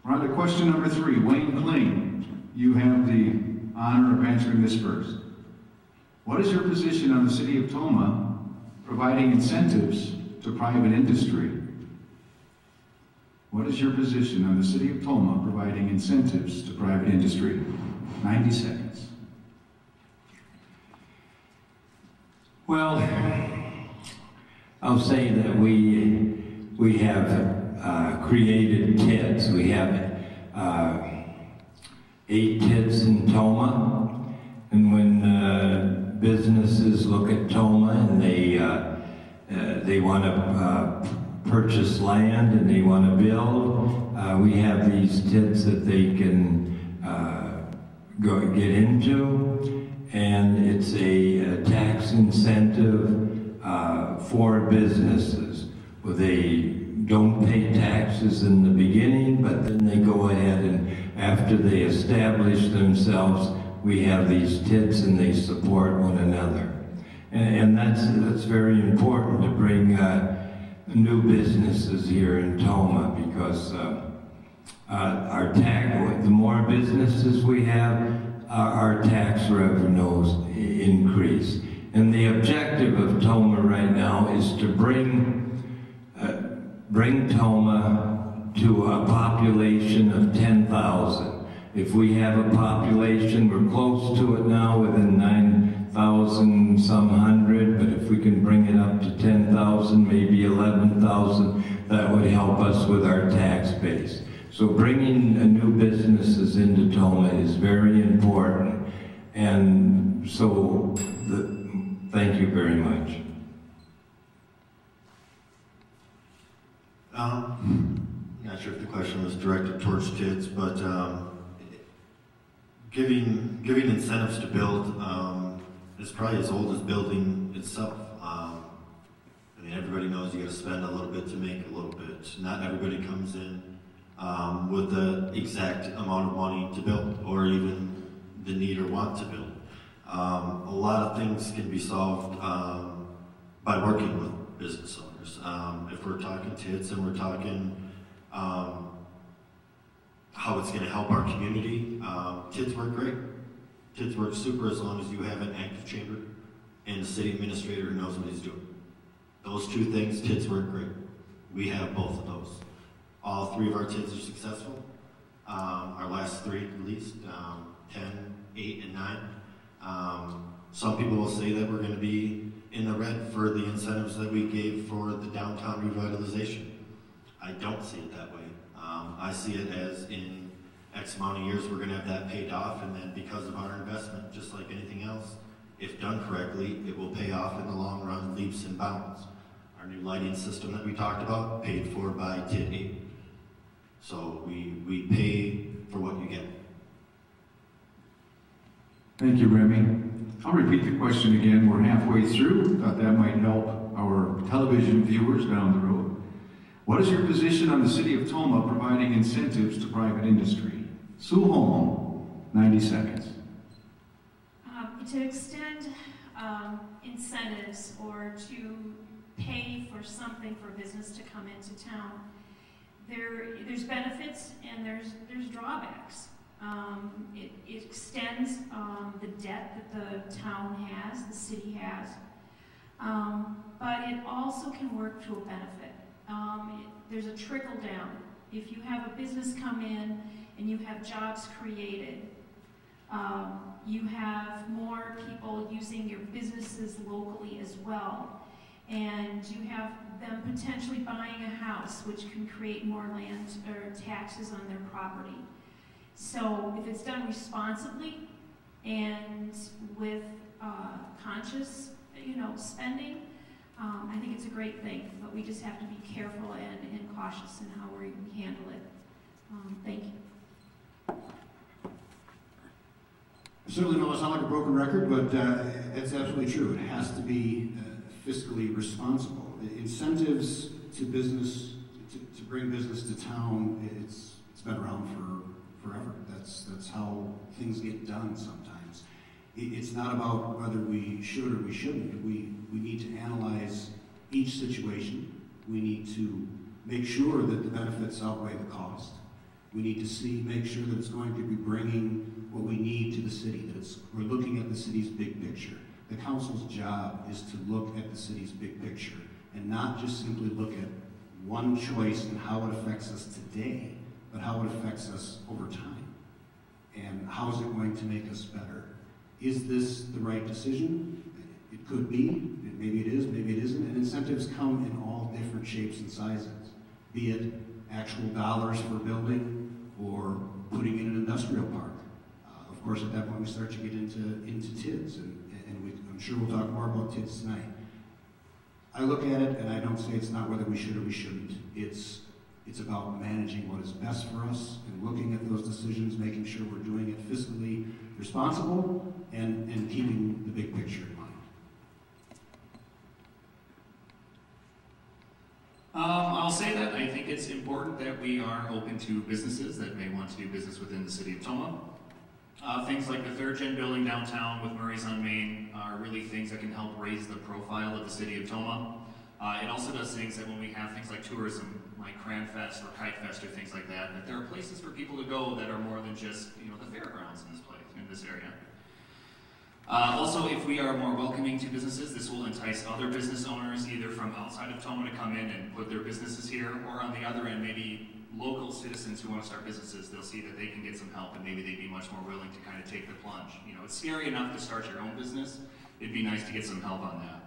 All right, question number 3, Wayne Kling. You have the honor of answering this first. What is your position on the City of Tomah providing incentives to private industry? What is your position on the City of Tomah providing incentives to private industry? 90 seconds. Well, I'll say that we have created TIDs. We have 8 TIDs in Tomah, and when businesses look at Tomah and they want to purchase land and they want to build, we have these TIDs that they can get into, and it's a tax incentive for businesses. Well, they don't pay taxes in the beginning, but then they go ahead and after they establish themselves, we have these TIDs and they support one another. And that's very important to bring new businesses here in Tomah, because the more businesses we have, our tax revenues increase. And the objective of Tomah right now is to bring Tomah to a population of 10,000. If we have a population, we're close to it now, within 9,000 some hundred, but if we can bring it up to 10,000, maybe 11,000, that would help us with our tax base. So bringing new businesses into Tomah is very important. And so, thank you very much. I'm not sure if the question was directed towards TIDs, but giving incentives to build is probably as old as building itself. I mean, everybody knows you got to spend a little bit to make a little bit. Not everybody comes in with the exact amount of money to build, or even the need or want to build. A lot of things can be solved by working with business owners. If we're talking TIDs and we're talking how it's going to help our community, TIDs work great. TIDs work super as long as you have an active chamber and a city administrator who knows what he's doing. Those two things, TIDs work great. We have both of those. All 3 of our TIDs are successful. Our last 3 at least, 10, 8, and 9. Some people will say that we're going to be in the red for the incentives that we gave for the downtown revitalization. I don't see it that way. I see it as in X amount of years we're going to have that paid off, and then because of our investment, just like anything else, if done correctly, it will pay off in the long run, leaps and bounds. Our new lighting system that we talked about, paid for by TID 8. So we pay for what you get. Thank you, Remy. I'll repeat the question again. We're halfway through. Thought that might help our television viewers down the road. What is your position on the City of Tomah providing incentives to private industry? Sue Holm, 90 seconds. To extend incentives or to pay for something for business to come into town, there's benefits and there's drawbacks. It extends the debt that the town has, the city has, but it also can work to a benefit. There's a trickle down. If you have a business come in and you have jobs created, you have more people using your businesses locally as well, and you have them potentially buying a house, which can create more land or taxes on their property. So if it's done responsibly and with conscious, spending, I think it's a great thing, but we just have to be careful and cautious in how we handle it. Thank you. I certainly don't want to sound like a broken record, but it's absolutely true. It has to be fiscally responsible. Incentives to business, to bring business to town, it's been around for forever. That's how things get done sometimes. It's not about whether we should or we shouldn't. We need to analyze each situation. We need to make sure that the benefits outweigh the cost. We need to make sure that it's going to be bringing what we need to the city, that we're looking at the city's big picture. The council's job is to look at the city's big picture and not just simply look at one choice and how it affects us today, but how it affects us over time. And how is it going to make us better? Is this the right decision? It could be. Maybe it is, maybe it isn't. And incentives come in all different shapes and sizes, be it actual dollars for building or putting in an industrial park. Of course, at that point, we start to get into TIDs, I'm sure we'll talk more about TIDs tonight. I look at it, and I don't say it's not whether we should or we shouldn't. It's about managing what is best for us and looking at those decisions, making sure we're doing it fiscally responsible and keeping the big picture in mind. I'll say that I think it's important that we are open to businesses that may want to do business within the City of Tomah. Things like the third-gen building downtown with Murray's on Main are really things that can help raise the profile of the City of Tomah. It also does things that when we have things like tourism, like Cranfest or Kite Fest or things like that, that there are places for people to go that are more than just, you know, the fairgrounds in this area. Also, if we are more welcoming to businesses, this will entice other business owners, either from outside of Tomah to come in and put their businesses here, or on the other end, maybe local citizens who want to start businesses, they'll see that they can get some help and maybe they'd be much more willing to kind of take the plunge. You know, it's scary enough to start your own business. It'd be nice to get some help on that.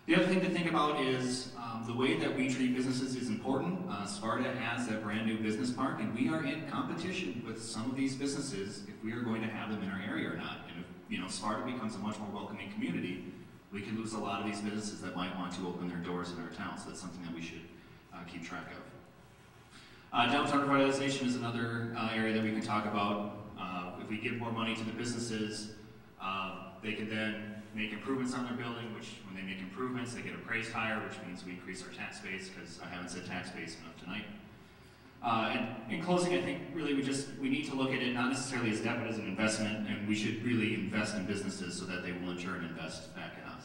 The other thing to think about is the way that we treat businesses is important. Sparta has a brand new business park, and we are in competition with some of these businesses if we are going to have them in our area or not. And if, you know, Sparta becomes a much more welcoming community, we could lose a lot of these businesses that might want to open their doors in our town. So that's something that we should keep track of. Downtown revitalization is another area that we can talk about. If we give more money to the businesses, they can then make improvements on their building, which when they make improvements, they get appraised higher, which means we increase our tax base, because I haven't said tax base enough tonight. And in closing, I think really we need to look at it not necessarily as debt, but as an investment, and we should really invest in businesses so that they will in turn invest back in us.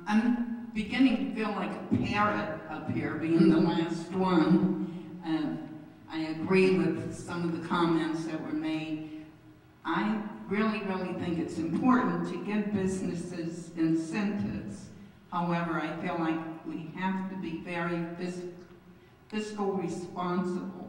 I'm beginning to feel like a parrot up here, being the last one. I agree with some of the comments that were made. I really think it's important to give businesses incentives. However, I feel like we have to be very fiscal responsible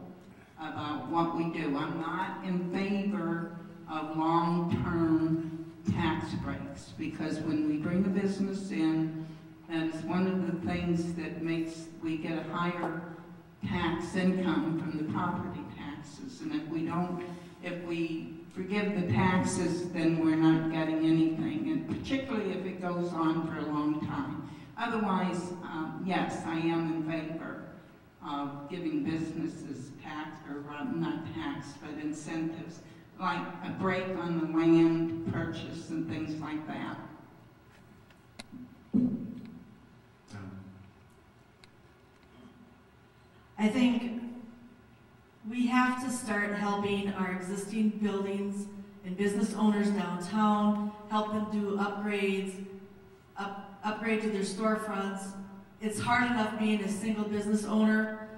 about what we do. I'm not in favor of long-term tax breaks, because when we bring a business in, that's one of the things that makes we get a higher tax income from the property taxes. And if we forgive the taxes, then we're not getting anything, and particularly if it goes on for a long time. Otherwise, yes, I am in favor of giving businesses not tax, but incentives, like a break on the land purchase and things like that. I think we have to start helping our existing buildings and business owners downtown, help them do upgrades, upgrade to their storefronts. It's hard enough being a single business owner,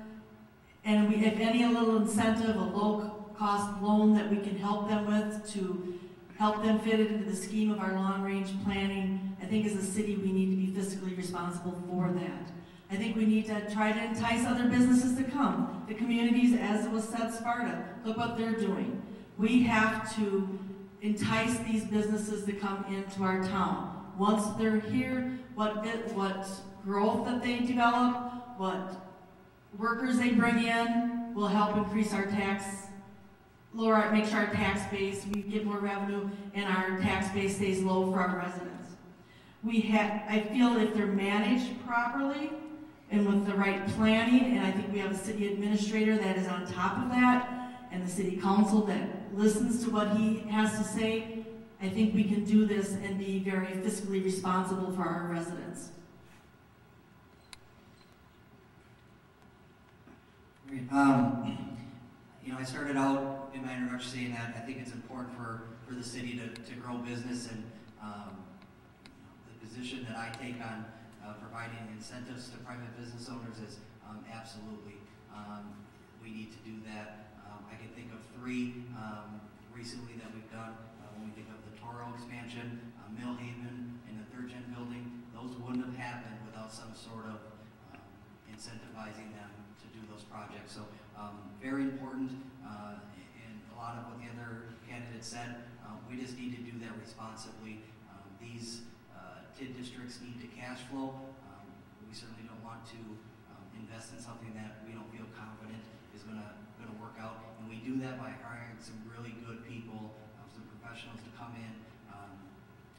and if any little incentive, a low-cost loan that we can help them with to help them fit it into the scheme of our long-range planning, I think as a city we need to be fiscally responsible for that. I think we need to try to entice other businesses to come. The communities, as was said, Sparta, look what they're doing. We have to entice these businesses to come into our town. Once they're here, what growth that they develop, what workers they bring in will help increase our make sure our tax base, we get more revenue, and our tax base stays low for our residents. I feel if they're managed properly, and with the right planning, and I think we have a city administrator that is on top of that, and the city council that listens to what he has to say, I think we can do this and be very fiscally responsible for our residents. You know, I started out in my introduction saying that I think it's important for the city to grow business, and the position that I take on providing incentives to private business owners is absolutely. We need to do that. I can think of 3 recently that we've done. When we think of the Toro expansion, Millhaven, and the 3rd Gen building, those wouldn't have happened without some sort of incentivizing them to do those projects. So very important, and a lot of what the other candidates said, we just need to do that responsibly. These TID districts need to cash flow. We certainly don't want to invest in something that we don't feel confident is going to work out. And we do that by hiring some really good people, some professionals to come in,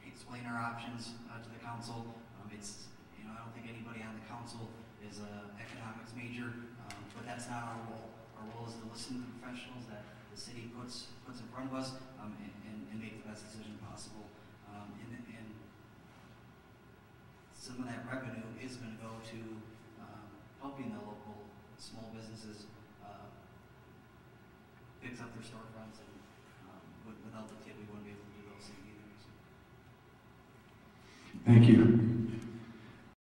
explain our options to the council. It's, I don't think anybody on the council is an economics major, but that's not our role. Our role is to listen to the professionals that the city puts in front of us, and make the best decision possible. And some of that revenue is going to go to helping the local small businesses fix up their storefronts, and without the TID we wouldn't be able to do those things either. So. Thank you.